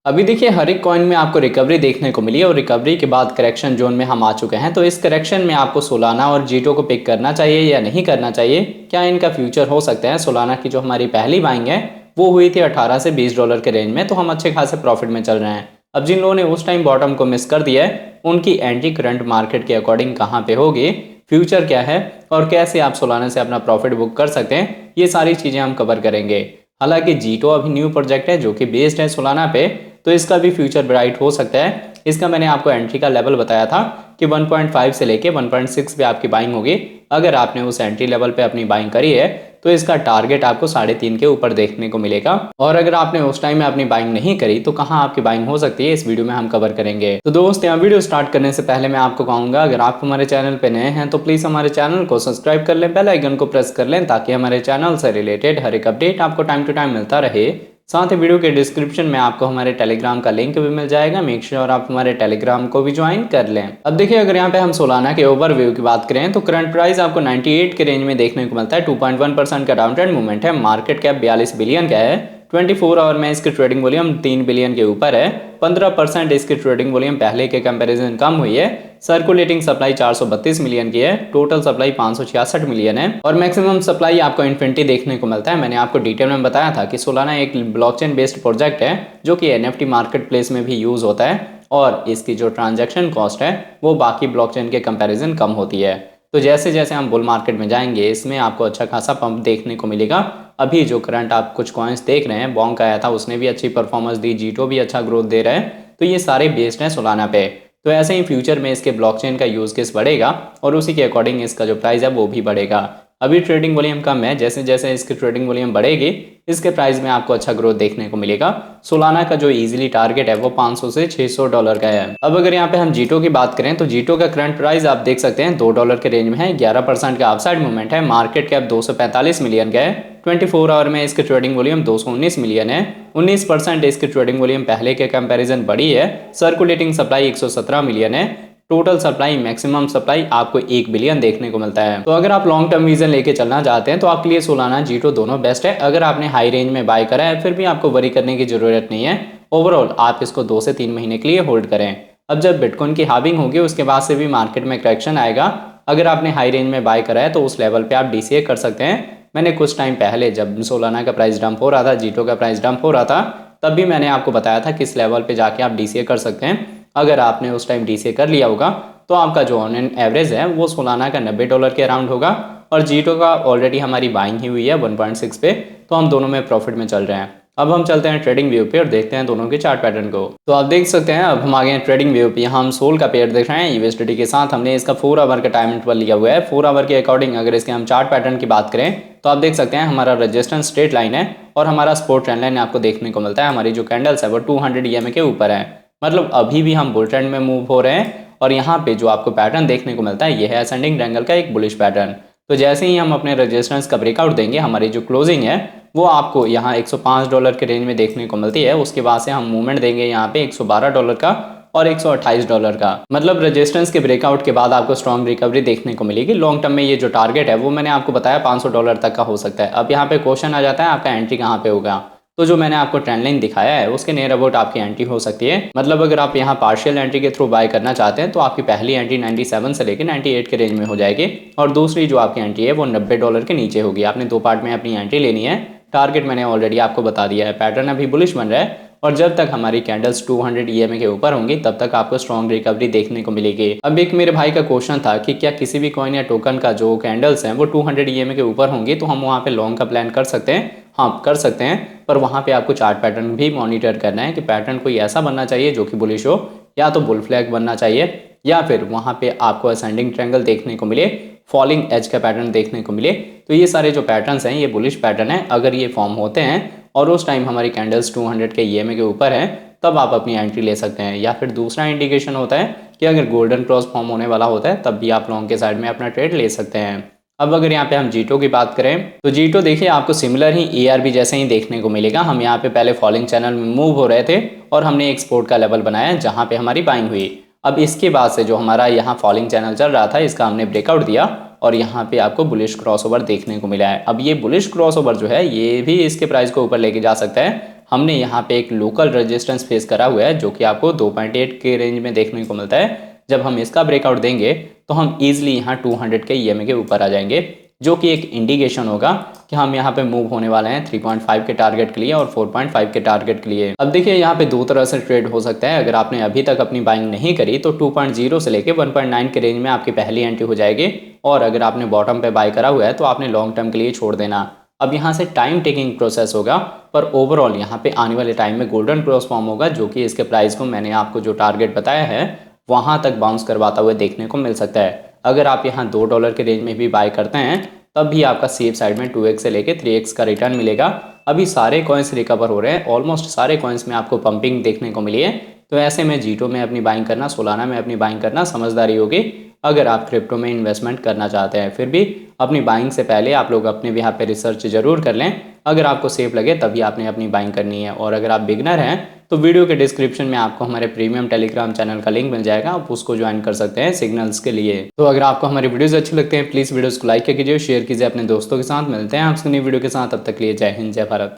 अभी देखिए हर एक कॉइन में आपको रिकवरी देखने को मिली और रिकवरी के बाद करेक्शन जोन में हम आ चुके हैं। तो इस करेक्शन में आपको सोलाना और जीटो को पिक करना चाहिए या नहीं करना चाहिए, क्या इनका फ्यूचर हो सकता है। सोलाना की जो हमारी पहली बाइंग है वो हुई थी 18 से 20 डॉलर के रेंज में, तो हम अच्छे खासे प्रॉफिट में चल रहे हैं। अब जिन लोगों ने उस टाइम बॉटम को मिस कर दिया है उनकी एंट्री करंट मार्केट के अकॉर्डिंग कहाँ पे होगी, फ्यूचर क्या है और कैसे आप सोलाना से अपना प्रॉफिट बुक कर सकते हैं, ये सारी चीज़ें हम कवर करेंगे। हालांकि जीटो अभी न्यू प्रोजेक्ट है जो कि बेस्ड है सोलाना पे, तो इसका भी फ्यूचर ब्राइट हो सकता है। इसका मैंने आपको एंट्री का लेवल बताया था कि 1.5 से लेके 1.6 पे आपकी बाइंग होगी। अगर आपने उस एंट्री लेवल पे अपनी बाइंग करी है तो इसका टारगेट आपको 3.5 के ऊपर देखने को मिलेगा। और अगर आपने उस टाइम में अपनी बाइंग नहीं करी तो कहाँ आपकी बाइंग हो सकती है, इस वीडियो में हम कवर करेंगे। तो दोस्त यहाँ वीडियो स्टार्ट करने से पहले मैं आपको कहूंगा, अगर आप हमारे चैनल पे नए हैं तो प्लीज हमारे चैनल को सब्सक्राइब कर लें, बेल आइकन को प्रेस कर लें ताकि हमारे चैनल से रिलेटेड हर एक अपडेट आपको टाइम टू टाइम मिलता रहे। साथ ही वीडियो के डिस्क्रिप्शन में आपको हमारे टेलीग्राम का लिंक भी मिल जाएगा, मेक श्योर आप हमारे टेलीग्राम को भी ज्वाइन कर लें। अब देखिए अगर यहाँ पे हम सोलाना के ओवरव्यू की बात करें तो करंट प्राइस आपको 98 के रेंज में देखने को मिलता है। 2.1% का डाउन ट्रेंड मूवमेंट है। मार्केट कैप 42 बिलियन का है। 24 आवर में इसकी ट्रेडिंग वॉल्यूम 3 बिलियन के ऊपर है। 15% इसकी ट्रेडिंग वॉल्यूम पहले के कंपैरिजन कम हुई है। सर्कुलेटिंग सप्लाई 432 मिलियन की है। टोटल सप्लाई 566 मिलियन है और मैक्सिमम सप्लाई आपको इन्फिनिटी देखने को मिलता है। मैंने आपको डिटेल में बताया था कि सोलाना एक ब्लॉकचेन बेस्ड प्रोजेक्ट है जो कि एनएफटी मार्केट प्लेस में भी यूज होता है और इसकी जो ट्रांजैक्शन कॉस्ट है वो बाकी ब्लॉकचेन के कंपैरिजन कम होती है। तो जैसे जैसे हम बुल मार्केट में जाएंगे इसमें आपको अच्छा खासा पंप देखने को मिलेगा। अभी जो करंट आप कुछ कॉइन्स देख रहे हैं, बॉन्क आया था उसने भी अच्छी परफॉर्मेंस दी, जीटो भी अच्छा ग्रोथ दे रहा है, तो ये सारे बेस्ड हैं सोलाना पे। तो ऐसे ही फ्यूचर में इसके ब्लॉकचेन का यूज केस बढ़ेगा और उसी के अकॉर्डिंग इसका जो प्राइस है वो भी बढ़ेगा। अभी ट्रेडिंग वॉल्यूम कम है, जैसे जैसे इसकी ट्रेडिंग वॉल्यूम बढ़ेगी इसके प्राइस में आपको अच्छा ग्रोथ देखने को मिलेगा। सोलाना का जो इजीली टारगेट है वो 500 से 600 डॉलर का है। अब अगर यहाँ पे हम जीटो की बात करें तो जीटो का करंट प्राइस आप देख सकते हैं 2 डॉलर के रेंज में है। 11% का अपसाइड मूवमेंट है। मार्केट कैप 245 मिलियन का है। 24 आवर में इसकी ट्रेडिंग वॉल्यूम 219 मिलियन है। 19% इसकी ट्रेडिंग वॉल्यूम पहले के कंपैरिजन बढ़ी है। सर्कुलेटिंग सप्लाई 117 मिलियन है। टोटल सप्लाई मैक्सिमम सप्लाई आपको 1 बिलियन देखने को मिलता है। तो अगर आप लॉन्ग टर्म विजन लेके चलना चाहते हैं तो आपके लिए सोलाना जीटो दोनों बेस्ट है। अगर आपने हाई रेंज में बाय करा है फिर भी आपको वरी करने की जरूरत नहीं है। ओवरऑल आप इसको 2 से 3 महीने के लिए होल्ड करें। अब जब बिटकॉइन की हाविंग होगी उसके बाद से भी मार्केट में करेक्शन आएगा। अगर आपने हाई रेंज में बाय करा है तो उस लेवल पे आप डीसीए कर सकते हैं। मैंने कुछ टाइम पहले जब सोलाना का प्राइस डंप हो रहा था, जीटो का प्राइस डंप हो रहा था, तब भी मैंने आपको बताया था किस लेवल पे जाके आप डीसीए कर सकते हैं। अगर आपने उस टाइम डीसीए कर लिया होगा तो आपका जो ऑन एंड एवरेज है वो सोलाना का 90 डॉलर के अराउंड होगा और जीटो का ऑलरेडी हमारी बाइंग ही हुई है 1.6 पे, तो हम दोनों में प्रॉफिट में चल रहे हैं। अब हम चलते हैं ट्रेडिंग व्यू पे और देखते हैं दोनों के चार्ट पैटर्न को। तो आप देख सकते हैं अब हम आ गए हैं ट्रेडिंग व्यू पे। यहाँ हम सोल का पेयर देख रहे हैं यूएसडीटी के साथ। हमने इसका 4 आवर का टाइम इंटरवल लिया हुआ है। 4 आवर के अकॉर्डिंग अगर इसके हम चार्ट पैटर्न की बात करें तो आप देख सकते हैं हमारा रेजिस्टेंस स्ट्रेट लाइन है और हमारा सपोर्ट ट्रेंड लाइन आपको देखने को मिलता है। हमारी जो कैंडल्स है वो 200 ईएमए के ऊपर है, मतलब अभी भी हम बुल ट्रेंड में मूव हो रहे हैं। और यहाँ पे जो आपको पैटर्न देखने को मिलता है ये है असेंडिंग ट्रायंगल का एक बुलिश पैटर्न। तो जैसे ही हम अपने रेजिस्टेंस का ब्रेकआउट देंगे हमारी जो क्लोजिंग है वो आपको यहाँ 105 डॉलर के रेंज में देखने को मिलती है। उसके बाद से हम मूवमेंट देंगे यहाँ पे 112 डॉलर का और 128 डॉलर का, मतलब रेजिस्टेंस के ब्रेकआउट के बाद आपको स्ट्रॉन्ग रिकवरी देखने को मिलेगी। लॉन्ग टर्म में ये जो टारगेट है वो मैंने आपको बताया 500 डॉलर तक का हो सकता है। अब यहाँ पे क्वेश्चन आ जाता है आपका एंट्री कहाँ पे होगा। तो जो मैंने आपको ट्रेंड लाइन दिखाया है उसके नियर अबाउट आपकी एंट्री हो सकती है। मतलब अगर आप यहाँ पार्शियल एंट्री के थ्रू बाय करना चाहते हैं तो आपकी पहली एंट्री 97 से लेकर 98 के रेंज में हो जाएगी और दूसरी जो आपकी एंट्री है वो 90 डॉलर के नीचे होगी। आपने 2 पार्ट में अपनी एंट्री लेनी है। टारगेट मैंने ऑलरेडी आपको बता दिया है। पैटर्न अभी बुलिश बन रहा है और जब तक हमारी कैंडल्स 200 ईएमए के ऊपर होंगी तब तक आपको स्ट्रॉन्ग रिकवरी देखने को मिलेगी। अब एक मेरे भाई का क्वेश्चन था कि क्या किसी भी कॉइन या टोकन का जो कैंडल्स हैं वो 200 ईएमए के ऊपर होंगी तो हम वहाँ पे लॉन्ग का प्लान कर सकते हैं। हाँ कर सकते हैं, पर वहाँ पे आपको चार्ट पैटर्न भी मॉनिटर करना है कि पैटर्न कोई ऐसा बनना चाहिए जो कि बुलिश हो, या तो बुल फ्लैग बनना चाहिए या फिर वहाँ पे आपको असेंडिंग ट्रायंगल देखने को मिले, फॉलिंग एज का पैटर्न देखने को मिले। तो ये सारे जो पैटर्न्स हैं ये बुलिश पैटर्न है। अगर ये फॉर्म होते हैं और उस टाइम हमारी कैंडल्स 200 के ईएमए के ऊपर है तब आप अपनी एंट्री ले सकते हैं। या फिर दूसरा इंडिकेशन होता है कि अगर गोल्डन क्रॉस फॉर्म होने वाला होता है तब भी आप लॉन्ग के साइड में अपना ट्रेड ले सकते हैं। अब अगर यहाँ पे हम जीटो की बात करें तो जीटो देखिए आपको सिमिलर ही एआरबी जैसे ही देखने को मिलेगा। हम यहाँ पे पहले फॉलिंग चैनल में मूव हो रहे थे और हमने एक सपोर्ट का लेवल बनाया जहाँ पे हमारी बाइंग हुई। अब इसके बाद से जो हमारा यहाँ फॉलिंग चैनल चल रहा था इसका हमने ब्रेकआउट दिया और यहाँ पे आपको बुलिश क्रॉसओवर देखने को मिला है। अब ये बुलिश क्रॉसओवर जो है ये भी इसके प्राइस को ऊपर लेके जा सकता है। हमने यहाँ पे एक लोकल रेजिस्टेंस फेस करा हुआ है जो कि आपको 2.8 के रेंज में देखने को मिलता है। जब हम इसका ब्रेकआउट देंगे तो हम ईजिली यहाँ 200 के ईएमए के ऊपर आ जाएंगे, जो कि एक इंडिकेशन होगा कि हम यहाँ पे मूव होने वाले हैं 3.5 के टारगेट के लिए और 4.5 के टारगेट के लिए। अब देखिए यहाँ पे दो तरह से ट्रेड हो सकता है। अगर आपने अभी तक अपनी बाइंग नहीं करी तो 2.0 से लेके 1.9 के रेंज में आपकी पहली एंट्री हो जाएगी, और अगर आपने बॉटम पे बाय करा हुआ है तो आपने लॉन्ग टर्म के लिए छोड़ देना। अब यहाँ से टाइम टेकिंग प्रोसेस होगा, पर ओवरऑल यहाँ पे आने वाले टाइम में गोल्डन क्रॉस फॉर्म होगा, जो कि इसके प्राइस को मैंने आपको जो टारगेट बताया है वहां तक बाउंस करवाता हुआ देखने को मिल सकता है। अगर आप यहाँ $2 के रेंज में भी बाय करते हैं तब भी आपका सेफ साइड में 2x से लेके 3x का रिटर्न मिलेगा। अभी सारे कॉइन्स रिकवर हो रहे हैं, ऑलमोस्ट सारे कॉइन्स में आपको पंपिंग देखने को मिली है। तो ऐसे में जीटो में अपनी बाइंग करना, सोलाना में अपनी बाइंग करना समझदारी होगी अगर आप क्रिप्टो में इन्वेस्टमेंट करना चाहते हैं। फिर भी अपनी बाइंग से पहले आप लोग अपने भी यहाँ पे रिसर्च जरूर कर लें। अगर आपको सेफ लगे तभी आपने अपनी बाइंग करनी है। और अगर आप बिगनर हैं तो वीडियो के डिस्क्रिप्शन में आपको हमारे प्रीमियम टेलीग्राम चैनल का लिंक मिल जाएगा, आप उसको ज्वाइन कर सकते हैं सिग्नल्स के लिए। तो अगर आपको हमारी वीडियोस अच्छी लगते हैं प्लीज़ वीडियोस को लाइक कीजिए, शेयर कीजिए अपने दोस्तों के साथ। मिलते हैं आपसे नई वीडियो के साथ, तब तक के लिए जय हिंद जय भारत।